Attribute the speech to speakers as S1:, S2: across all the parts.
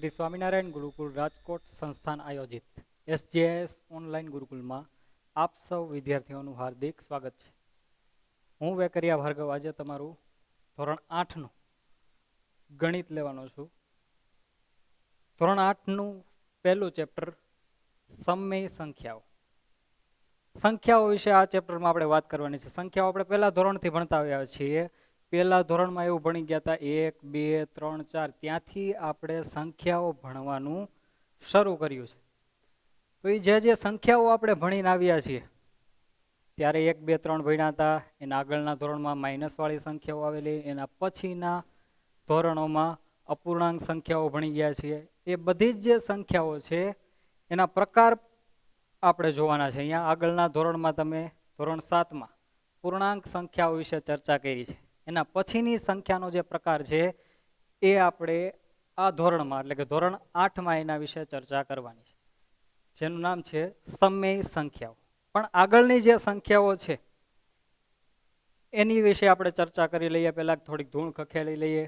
S1: શ્રી સ્વામિનારાયણ ગુરુકુળ રાજકોટ સંસ્થાન આયોજિત SJS online ગુરુકુળમાં આપ સૌ વિદ્યાર્થીઓનું હાર્દિક સ્વાગત છે. હું વેકરિયા ભાર્ગવ આજે તમારું ધોરણ 8નું ગણિત લેવાનો છું. ધોરણ 8નું પહેલું ચેપ્ટર સમય સંખ્યાઓ. સંખ્યાઓ વિશે આ ચેપ્ટરમાં આપણે વાત કરવાની છે. સંખ્યાઓ આપણે પહેલા ધોરણથી ભણતા આવ્યા છીએ. પહેલા ધોરણમાં એવું ભણી ગયા હતા 1, 2, 3, 4 ત્યાંથી આપણે સંખ્યાઓ ભણવાનું શરૂ કર્યું છે. તો એ જે સંખ્યાઓ આપણે ભણીને આવ્યા છીએ ત્યારે 1, 2, 3 ભણ્યા હતા. એના આગળના ધોરણમાં માઇનસ વાળી સંખ્યાઓ આવેલી, એના પછીના ધોરણોમાં અપૂર્ણાંક સંખ્યાઓ ભણી ગયા છીએ. એ બધી જ જે સંખ્યાઓ છે એના પ્રકાર આપણે જોવાના છે. અહીંયા આગળના ધોરણમાં તમે ધોરણ 7માં પૂર્ણાંક સંખ્યાઓ વિશે ચર્ચા કરી છે. એના પછીની સંખ્યાનો જે પ્રકાર છે એ આપણે આ ધોરણમાં એટલે કે ધોરણ 8માં એના વિશે ચર્ચા કરવાની છે, જેનું નામ છે સમય સંખ્યાઓ. પણ આગળની જે સંખ્યાઓ છે એની વિશે આપણે ચર્ચા કરી લઈએ. પહેલા થોડીક ધૂળ ખખેલી લઈએ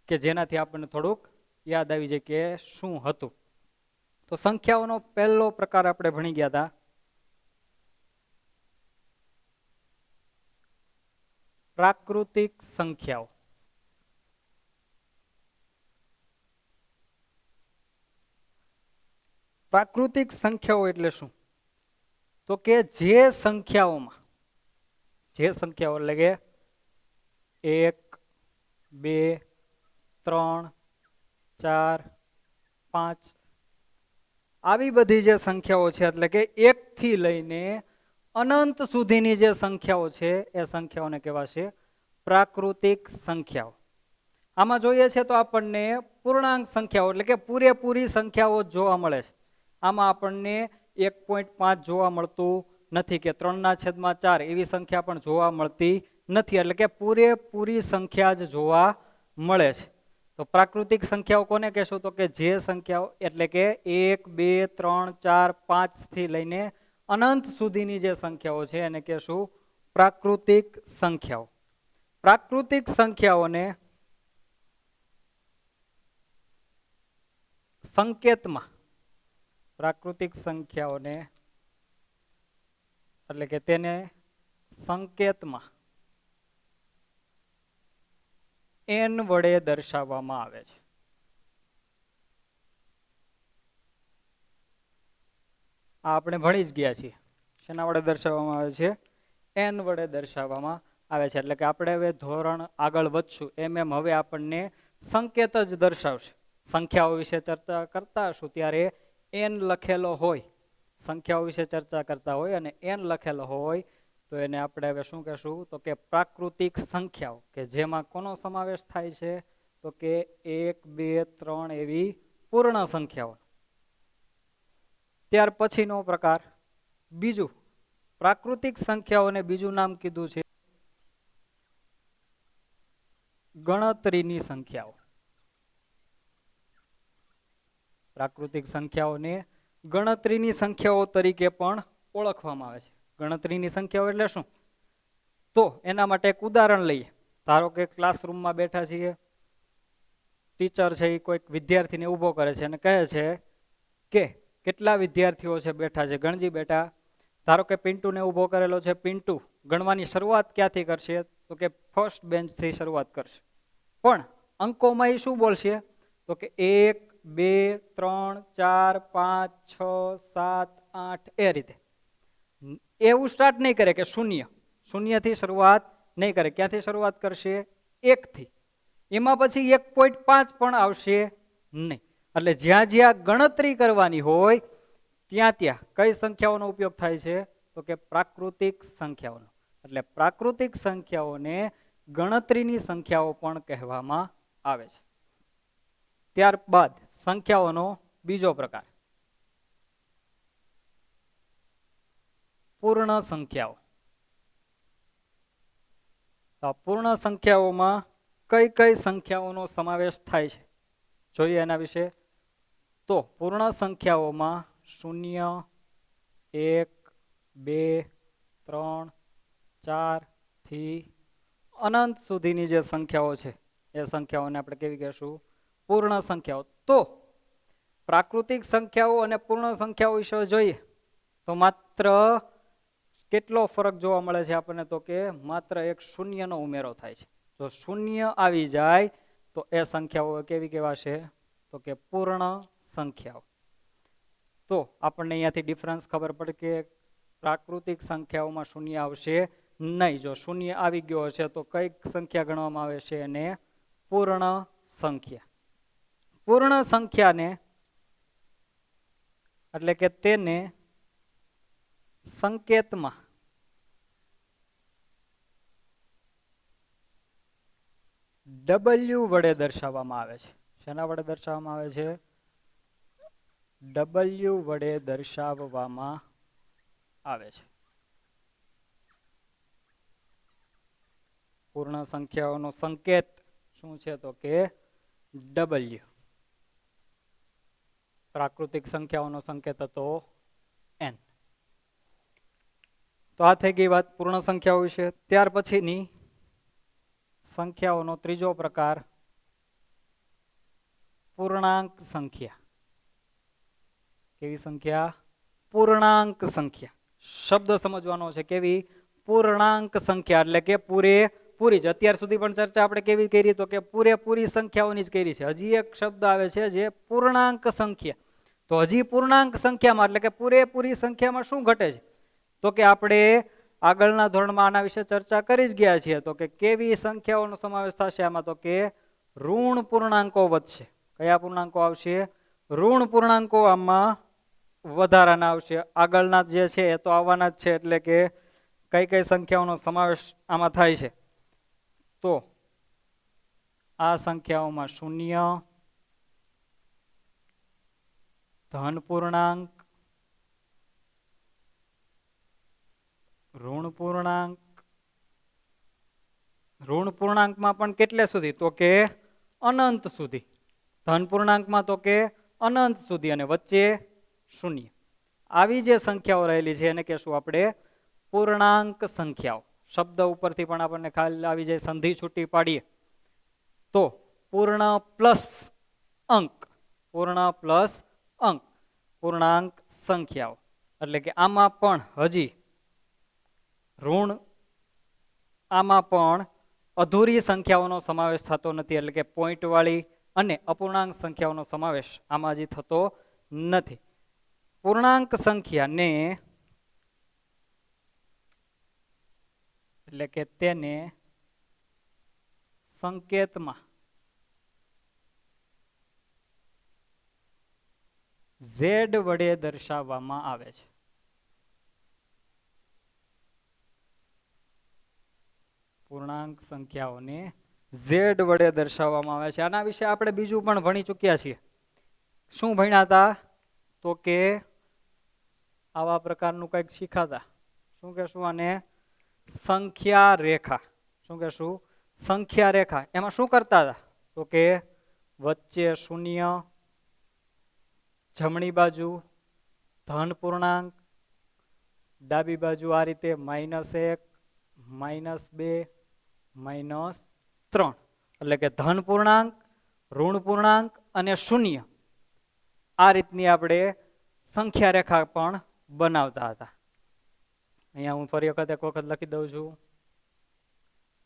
S1: કે જેનાથી આપણને થોડુંક યાદ આવી જાય કે શું હતું. તો સંખ્યાઓનો પહેલો પ્રકાર આપણે ભણી ગયા હતા પ્રાકૃતિક સંખ્યાઓ. પ્રાકૃતિક સંખ્યાઓ એટલે શું? તો કે જે સંખ્યાઓ એટલે કે 1, 2, 3, 4, 5 આવી બધી જે સંખ્યાઓ છે એટલે કે 1 થી લઈને અનંત સુધીની જે સંખ્યાઓ છે એ સંખ્યાઓને કહેવાશે પ્રાકૃતિક સંખ્યાઓ. આમાં જોઈએ છે તો આપણને પૂર્ણાંક સંખ્યાઓ એટલે કે પૂરેપૂરી સંખ્યાઓ જોવા મળે છે. આમાં આપણને 1.5 જોવા મળતું નથી કે 3/4 એવી સંખ્યા પણ જોવા મળતી નથી. એટલે કે પૂરેપૂરી સંખ્યા જ જોવા મળે છે. તો પ્રાકૃતિક સંખ્યાઓ કોને કહેશું? તો કે જે સંખ્યાઓ એટલે કે 1, 2, 3, 4, 5 થી લઈને અનંત સુધીની જે સંખ્યાઓ છે એને કહેશું પ્રાકૃતિક સંખ્યાઓ. પ્રાકૃતિક સંખ્યાઓને સંકેતમાં એટલે કે તેને સંકેતમાં n વડે દર્શાવવામાં આવે છે. આ આપણે ભણી જ ગયા છીએ. શેના વડે દર્શાવવામાં આવે છે? n વડે દર્શાવવામાં આવે છે. એટલે કે આપણે હવે ધોરણ આગળ વધશું એમ હવે આપણને સંકેત જ દર્શાવશે. સંખ્યાઓ વિશે ચર્ચા કરતા હશું ત્યારે n લખેલો હોય, સંખ્યાઓ વિશે ચર્ચા કરતા હોય અને n લખેલો હોય તો એને આપણે હવે શું કહેશું? તો કે પ્રાકૃતિક સંખ્યાઓ, કે જેમાં કોનો સમાવેશ થાય છે? તો કે 1, 2, 3 એવી પૂર્ણ સંખ્યાઓ. ત્યાર પછીનો પ્રકાર બીજું, પ્રાકૃતિક સંખ્યાઓને બીજું નામ કીધું છે ગણતરીની સંખ્યાઓ. પ્રાકૃતિક સંખ્યાઓને ગણતરીની સંખ્યાઓ તરીકે પણ ઓળખવામાં આવે છે. ગણતરીની સંખ્યાઓ એટલે શું? તો એના માટે એક ઉદાહરણ લઈએ. ધારો કે ક્લાસરૂમમાં બેઠા છીએ, ટીચર છે એ કોઈક વિદ્યાર્થીને ઊભો કરે છે અને કહે છે કે કેટલા વિદ્યાર્થીઓ છે બેઠા છે, ગણજી બેટા. ધારો કે પિન્ટુને ઊભો કરેલો છે. પિન્ટુ ગણવાની શરૂઆત ક્યાંથી કરશે? તો કે ફર્સ્ટ બેન્ચથી શરૂઆત કરશે. પણ અંકોમાં એ શું બોલશે? તો કે 1, 2, 3, 4, 5, 6, 7, 8 એ રીતે. એવું સ્ટાર્ટ નહીં કરે કે શૂન્યથી શરૂઆત નહીં કરે. ક્યાંથી શરૂઆત કરશે? 1 થી. એમાં પછી 1.5 પણ આવશે નહીં. એટલે જ્યાં જ્યાં ગણતરી કરવાની હોય ત્યાં કઈ સંખ્યાઓનો ઉપયોગ થાય છે? તો કે પ્રાકૃતિક સંખ્યાઓનો. એટલે પ્રાકૃતિક સંખ્યાઓને ગણતરીની સંખ્યાઓ પણ કહેવામાં આવે છે. ત્યારબાદ સંખ્યાઓનો બીજો પ્રકાર પૂર્ણ સંખ્યાઓ. પૂર્ણ સંખ્યાઓમાં કઈ કઈ સંખ્યાઓનો સમાવેશ થાય છે જોઈએ એના વિશે. તો પૂર્ણ સંખ્યાઓમાં 0, 1, 2, 3, 4 થી અનંત સુધીની જે સંખ્યાઓ છે એ સંખ્યાઓને આપણે કેવી કહેશું? પૂર્ણ સંખ્યાઓ. તો પ્રાકૃતિક સંખ્યાઓ અને પૂર્ણ સંખ્યાઓ વિશે જોઈએ તો માત્ર કેટલો ફરક જોવા મળે છે આપણને, તો કે માત્ર એક શૂન્યનો ઉમેરો થાય છે. જો શૂન્ય આવી જાય તો એ સંખ્યાઓ કેવી કહેવાશે, તો કે પૂર્ણ સંખ્યાઓ. તો આપણને અહીંયાથી ડિફરન્સ ખબર પડે કે પ્રાકૃતિક સંખ્યાઓમાં શૂન્ય આવશે નહીં. જો શૂન્ય આવી ગયો હશે તો કઈ સંખ્યા ગણવામાં આવે છે, એને પૂર્ણ સંખ્યા. પૂર્ણ સંખ્યાને એટલે કે તેને સંકેતમાં W વડે દર્શાવવામાં આવે છે. શેના વડે દર્શાવવામાં આવે છે? W વડે દર્શાવવામાં આવે છે. પૂર્ણ સંખ્યાઓનો સંકેત શું છે, તો કે W. પ્રાકૃતિક સંખ્યાઓનો સંકેત હતો N. તો આ થઈ ગઈ વાત પૂર્ણ સંખ્યાઓ વિશે. ત્યાર પછીની સંખ્યાઓનો ત્રીજો પ્રકાર પૂર્ણાંક સંખ્યા. કેવી સંખ્યા? પૂર્ણાંક સંખ્યા. શબ્દ સમજવાનો છે. કેવી? પૂર્ણાંક સંખ્યા એટલે કે પૂરેપૂરી જ. અત્યાર સુધી પણ ચર્ચા આપણે કેવી કરી, તો કે પૂરેપૂરી સંખ્યાઓની જ કરી છે. હજી એક શબ્દ આવે છે જે પૂર્ણાંક સંખ્યા. તો હજી પૂર્ણાંક સંખ્યામાં એટલે કે પૂરેપૂરી સંખ્યામાં શું ઘટે છે, તો કે આપણે આગળના ધોરણમાં આના વિશે ચર્ચા કરી જ ગયા છીએ. તો કે કેવી સંખ્યાઓનો સમાવેશ થશે આમાં, તો કે ઋણ પૂર્ણાંકો વધશે. કયા પૂર્ણાંકો આવશે? ઋણ પૂર્ણાંકો આમાં વધારાના આવશે. આગળના જે છે એ તો આવવાના જ છે. એટલે કે કઈ કઈ સંખ્યાઓનો સમાવેશ આમાં થાય છે, તો આ સંખ્યાઓમાં શૂન્ય, ધન પૂર્ણાંક, ઋણ પૂર્ણાંક. ઋણ પૂર્ણાંકમાં પણ કેટલે સુધી, તો કે અનંત સુધી. ધન પૂર્ણાંકમાં તો કે અનંત સુધી અને વચ્ચે શૂન્ય. આવી જે સંખ્યાઓ રહેલી છે એને કહેશું આપણે પૂર્ણાંક સંખ્યાઓ. શબ્દ ઉપરથી પણ આપણને ખ્યાલ આવી જાય, સંધિ છૂટી પાડીએ તો પૂર્ણ પ્લસ અંક, પૂર્ણ પ્લસ અંક, પૂર્ણાંક સંખ્યાઓ. એટલે કે આમાં પણ હજી ઋણ, આમાં પણ અધૂરી સંખ્યાઓનો સમાવેશ થતો નથી. એટલે કે પોઈન્ટ વાળી અને અપૂર્ણાંક સંખ્યાઓનો સમાવેશ આમાં હજી થતો નથી. પૂર્ણાંક સંખ્યાને એટલે કે તેને સંકેતમાં Z વડે દર્શાવવામાં આવે છે. પૂર્ણાંક સંખ્યાઓને Z વડે દર્શાવવામાં આવે છે. આના વિશે આપણે બીજું પણ ભણી ચૂક્યા છીએ. શું ભણ્યા હતા? તો કે આવા પ્રકારનું કંઈક શીખાતા. શું કહેશું આને? સંખ્યા રેખા. શું કહેશું? સંખ્યા રેખા. એમાં શું કરતા હતા? તો કે વચ્ચે શૂન્ય, જમણી બાજુ ધન પૂર્ણાંક, ડાબી બાજુ આ રીતે -1, -2, -3. એટલે કે ધન પૂર્ણાંક, ઋણ પૂર્ણાંક અને શૂન્ય. આ રીતની આપણે સંખ્યા રેખા પણ બનાવતા હતા. અહીંયા હું ફરી વખત એક વખત લખી દઉં છું.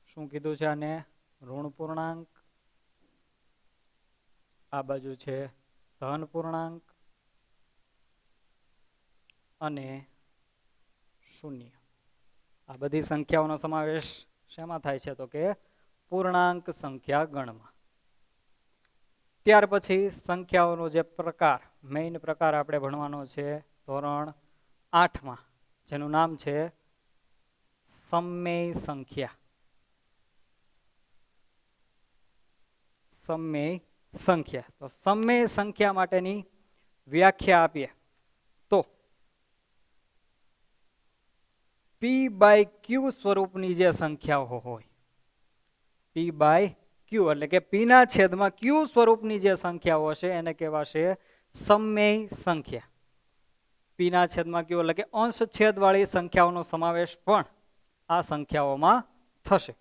S1: શું કીધું છે આને? ઋણ પૂર્ણાંક, આ બાજુ છે ધન પૂર્ણાંક અને શૂન્ય. આ બધી સંખ્યાઓનો સમાવેશ શેમાં થાય છે? તો કે પૂર્ણાંક સંખ્યા ગણમાં. ત્યાર પછી સંખ્યાઓનો જે પ્રકાર, મેઇન પ્રકાર આપણે ભણવાનો છે ધોરણ 8માં, જેનું નામ છે સમમેય સંખ્યા. સમમેય સંખ્યા. તો સમમેય સંખ્યા માટેની વ્યાખ્યા આપીએ તો P/Q સ્વરૂપની જે સંખ્યાઓ હોય, P/Q એટલે કે P ના છેદમાં Q સ્વરૂપની જે સંખ્યાઓ હશે એને કહેવાશે સમમેય સંખ્યા. P ના છેદમાં Q એટલે કે અંશ છેદ વાળી સંખ્યાઓનો સમાવેશ પણ આ સંખ્યાઓમાં થશે.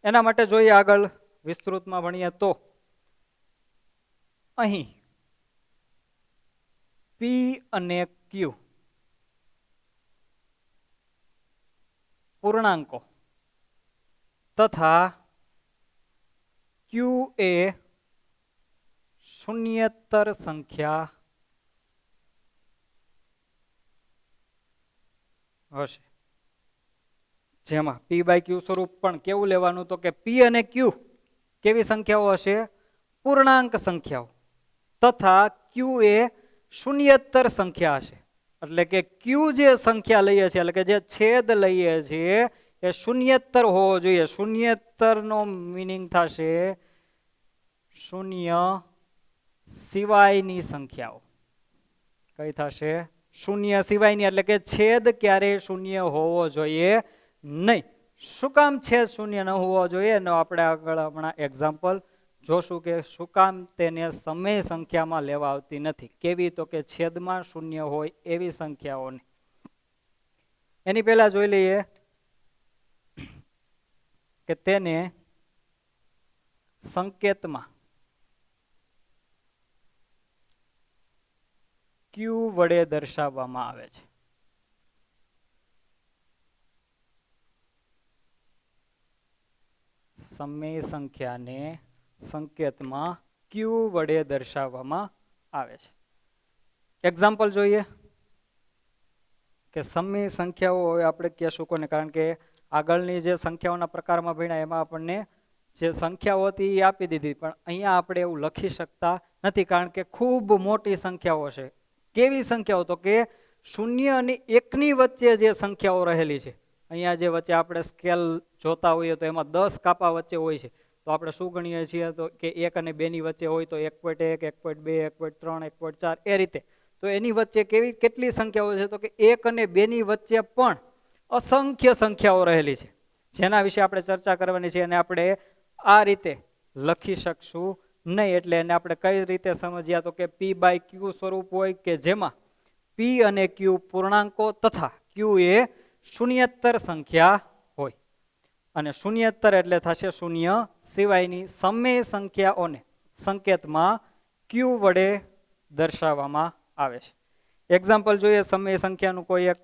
S1: એના માટે જોઈએ આગળ વિસ્તૃતમાં ભણીએ તો અહીં પી અને ક્યુ પૂર્ણાંકો તથા ક્યુ એ શૂન્યેતર સંખ્યા હશે, જેમાં પી બાય ક્યુ સ્વરૂપ પણ કેવું લેવાનું તો કે પી અને ક્યુ કેવી સંખ્યાઓ હશે? પૂર્ણાંક સંખ્યાઓ તથા ક્યુ એ શૂન્યેતર સંખ્યા હશે. એટલે કે ક્યુ જે સંખ્યા લઈએ છીએ, એટલે કે જે છેદ લઈએ છીએ એ શૂન્યેતર હોવો જોઈએ. શૂન્યેતર નો મીનિંગ થશે શૂન્ય સિવાયની સંખ્યાઓ. કઈ થશે? શૂન્ય સિવાયની. એટલે કે છેદ ક્યારેય શૂન્ય હોવો જોઈએ નહીં. શું કામ છેદ શૂન્ય ન હોવો જોઈએ? એનો આપણે આગળ હમણાં એક્ઝામ્પલ જોશું કે શું કામ તેને સમય સંખ્યામાં લેવા આવતી નથી. કેવી? તો કે છેદમાં શૂન્ય હોય એવી સંખ્યાઓને. એની પહેલા જોઈ લઈએ કે તેને સંકેતમાં ક્યુ વડે દર્શાવવામાં આવે છે. સમય સંખ્યાને સંકેતમાં ક્યુ વડે દર્શાવવામાં આવે છે. એક્ઝામ્પલ જોઈએ કે સમય સંખ્યાઓ હવે આપણે કહેશું કોને, કારણ કે આગળની જે સંખ્યાઓના પ્રકારમાં ભણ્યા એમાં આપણને જે સંખ્યાઓ હતી એ આપી દીધી, પણ અહીંયા આપણે એવું લખી શકતા નથી કારણ કે ખૂબ મોટી સંખ્યાઓ છે. કેવી સંખ્યાઓ? તો કે શૂન્ય અને એકની વચ્ચે જે સંખ્યાઓ રહેલી છે. અહીંયા જે વચ્ચે આપણે સ્કેલ જોતા હોઈએ તો એમાં 10 કાપા વચ્ચે હોય છે, તો આપણે શું ગણીએ છીએ? તો કે 1 અને 2 ની વચ્ચે હોય તો 1.1, 1.2, 1.3, 1.4 એ રીતે. તો એની વચ્ચે કેટલી સંખ્યાઓ છે? તો કે 1 અને 2 ની વચ્ચે પણ અસંખ્ય સંખ્યાઓ રહેલી છે, જેના વિશે આપણે ચર્ચા કરવાની છે. અને આપણે આ રીતે લખી શકશું નહીં. એટલે એને આપણે કઈ રીતે સમજ્યા? તો કે પી બાય ક્યુ સ્વરૂપ હોય કે જેમાં પી અને ક્યુ પૂર્ણાંકો તથા ક્યુ એ શૂન્યેતર સંખ્યા હોય. અને શૂન્યેતર એટલે થશે શૂન્ય સિવાયની. સમય સંખ્યાઓને સંકેતમાં ક્યુ વડે દર્શાવવામાં આવે છે. એક્ઝામ્પલ જોઈએ. સમય સંખ્યાનું કોઈ એક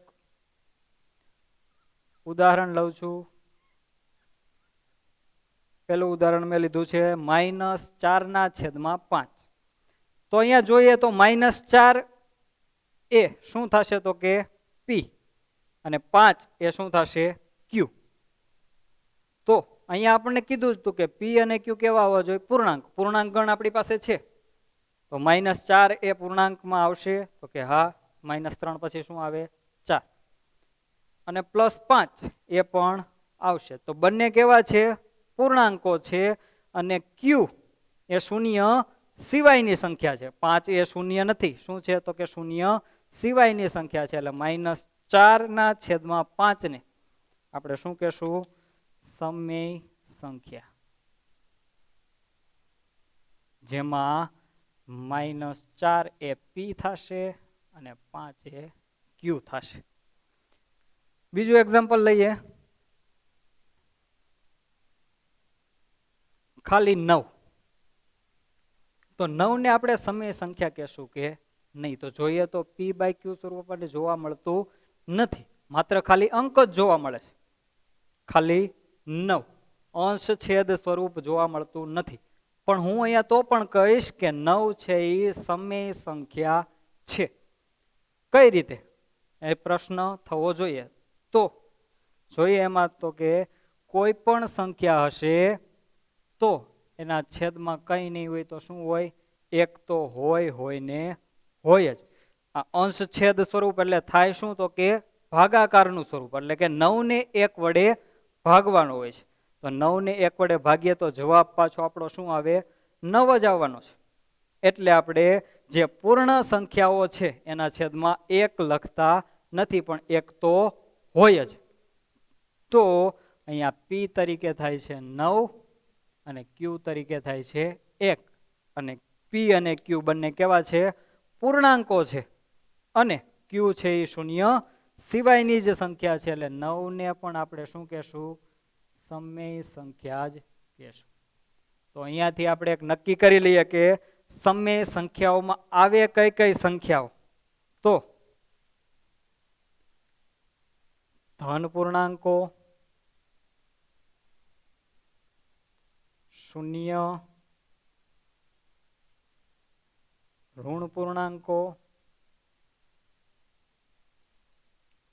S1: ઉદાહરણ લઉં છું. પેલું ઉદાહરણ મેં લીધું છે -4/5. તો અહીંયા જોઈએ તો -4 એ શું થશે? તો કે પી અને 5 એ શું થશે? ક્યુ. તો અહીંયા આપણને કીધું હતું કે પી અને ક્યુ કેવા હોવા જોઈએ? પૂર્ણાંક. પૂર્ણાંક ગણ આપણી પાસે છે, તો -4 એ પૂર્ણાંકમાં આવશે. તો કે હા. -3 પછી શું આવે? 4. અને +5 એ પણ આવશે. તો બંને કેવા છે? પૂર્ણાંકો છે. અને ક્યુ એ શૂન્ય સિવાયની સંખ્યા છે. 5 એ શૂન્ય નથી. શું છે? તો કે શૂન્ય સિવાયની સંખ્યા છે. એટલે -4/5 ને આપણે શું કહેશું? સમય સંખ્યા, જેમાં -4 એ પી થશે અને 5 એ ક્યુ થશે. બીજું એક્ઝામ્પલ લઈએ. ખાલી 9. તો 9 ને આપણે સમય સંખ્યા કહેશું કે નહીં? તો જોઈએ તો પી બાય ક્યુ સ્વરૂપ આપણને જોવા મળતું નથી, માત્ર ખાલી અંક જ જોવા મળે છે. ખાલી 9 અંશ છેદ સ્વરૂપ જોવા મળતું નથી. પણ હું અહીંયા તો પણ કહીશ કે 9 છે એ સમય સંખ્યા છે. કઈ રીતે? એ પ્રશ્ન થવો જોઈએ. તો જોઈએ એમાં તો કે કોઈ પણ સંખ્યા હશે તો એના છેદમાં કઈ નહીં હોય તો શું હોય? 1 તો હોય ને હોય જ. આ અંશ છેદ સ્વરૂપ એટલે થાય શું? તો કે ભાગાકારનું સ્વરૂપ. એટલે કે 9 ને 1 વડે ભાગવાનું હોય છે. તો 9 ને 1 વડે ભાગીએ તો જવાબ પાછો આપણો શું આવે? 9 જ આવવાનો છે. એટલે આપણે જે પૂર્ણ સંખ્યાઓ છે એના છેદમાં 1 લખતા નથી, પણ 1 તો હોય જ. તો અહીંયા પી તરીકે થાય છે 9 અને ક્યુ તરીકે થાય છે 1. અને પી અને ક્યુ બંને કેવા છે? પૂર્ણાંકો છે. અને ક્યુ છે એ શૂન્ય સિવાયની જ સંખ્યા છે. એટલે 9 ને પણ આપણે શું કહેશું? સમય સંખ્યા જ કહેશું. તો અહીંયાથી આપણે એક નક્કી કરી લઈએ કે સમય સંખ્યાઓમાં આવે કઈ કઈ સંખ્યાઓ? તો ધન પૂર્ણાંકો, શૂન્ય, ઋણ પૂર્ણાંકો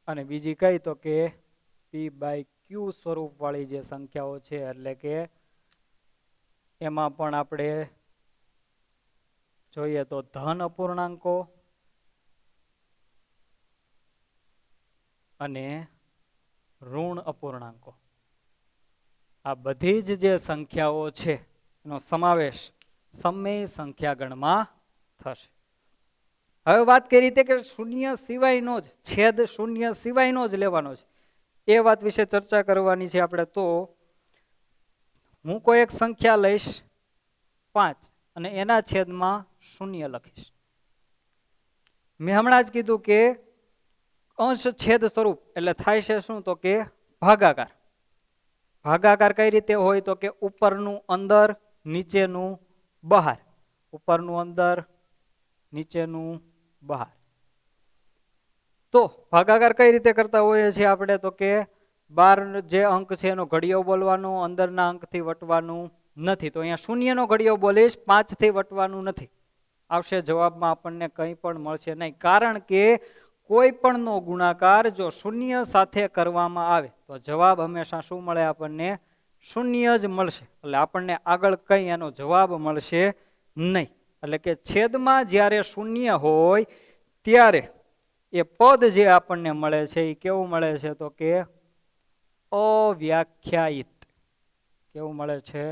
S1: અને બીજી કઈ તો કે p/q સ્વરૂપ વાળી જે સંખ્યાઓ છે, એટલે કે એમાં પણ આપણે જોઈએ તો ધન અપૂર્ણાંકો અને ઋણ અપૂર્ણાંકો, આ બધી જ જે સંખ્યાઓ છે એનો સમાવેશ સમય સંખ્યા ગણમાં થશે. હવે વાત કરી હતી કે શૂન્ય સિવાયનો જ છેદ શૂન્ય સિવાયનો જ લેવાનો છે, એ વાત વિશે ચર્ચા કરવાની છે આપણે. તો હું કોઈ એક સંખ્યા લઈશ 5 અને એના છેદમાં શૂન્ય લખીશ. મેં હમણાં જ કીધું કે અંશ છેદ સ્વરૂપ એટલે થાય છે શું? તો કે ભાગાકાર. ભાગાકાર કઈ રીતે હોય? તો કે ઉપરનું અંદર, નીચેનું બહાર. ઉપરનું અંદર, નીચેનું બહાર. તો ભાગાકાર કઈ રીતે કરતા હોઈએ છીએ આપણે? તો કે 12 જે અંક છે એનો ઘડિયો બોલવાનો, અંદરના અંકથી વટવાનું નથી. તો અહીંયા શૂન્યનો ઘડિયો બોલીશ, 5 થી વટવાનું નથી. આવશે જવાબમાં આપણને કંઈ પણ મળશે નહીં, કારણ કે કોઈ પણનો ગુણાકાર જો શૂન્ય સાથે કરવામાં આવે તો જવાબ હંમેશા શું મળે આપણને? શૂન્ય જ મળશે. એટલે આપણને આગળ કંઈ એનો જવાબ મળશે નહીં. એટલે કે છેદમાં જ્યારે શૂન્ય હોય ત્યારે એ પદ જે આપણને મળે છે એ કેવું મળે છે? તો કે અવ્યાખ્યાયિત. કેવું મળે છે?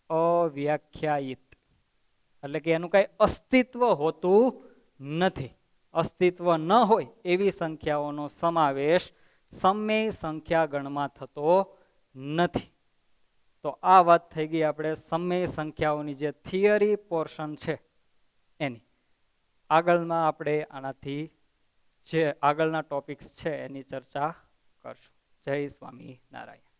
S1: અવ્યાખ્યાયિત. એટલે કે એનું કઈ અસ્તિત્વ હોતું નથી. અસ્તિત્વ ન હોય એવી સંખ્યાઓનો સમાવેશ સમય સંખ્યા ગણમાં થતો નથી. તો આ વાત થઈ ગઈ આપણે સમય સંખ્યાઓની જે થિયરી પોર્શન છે એની. આગળમાં આપણે આનાથી જે આગળના ટોપિક્સ છે એની ચર્ચા કરશું. જય સ્વામિનારાયણ.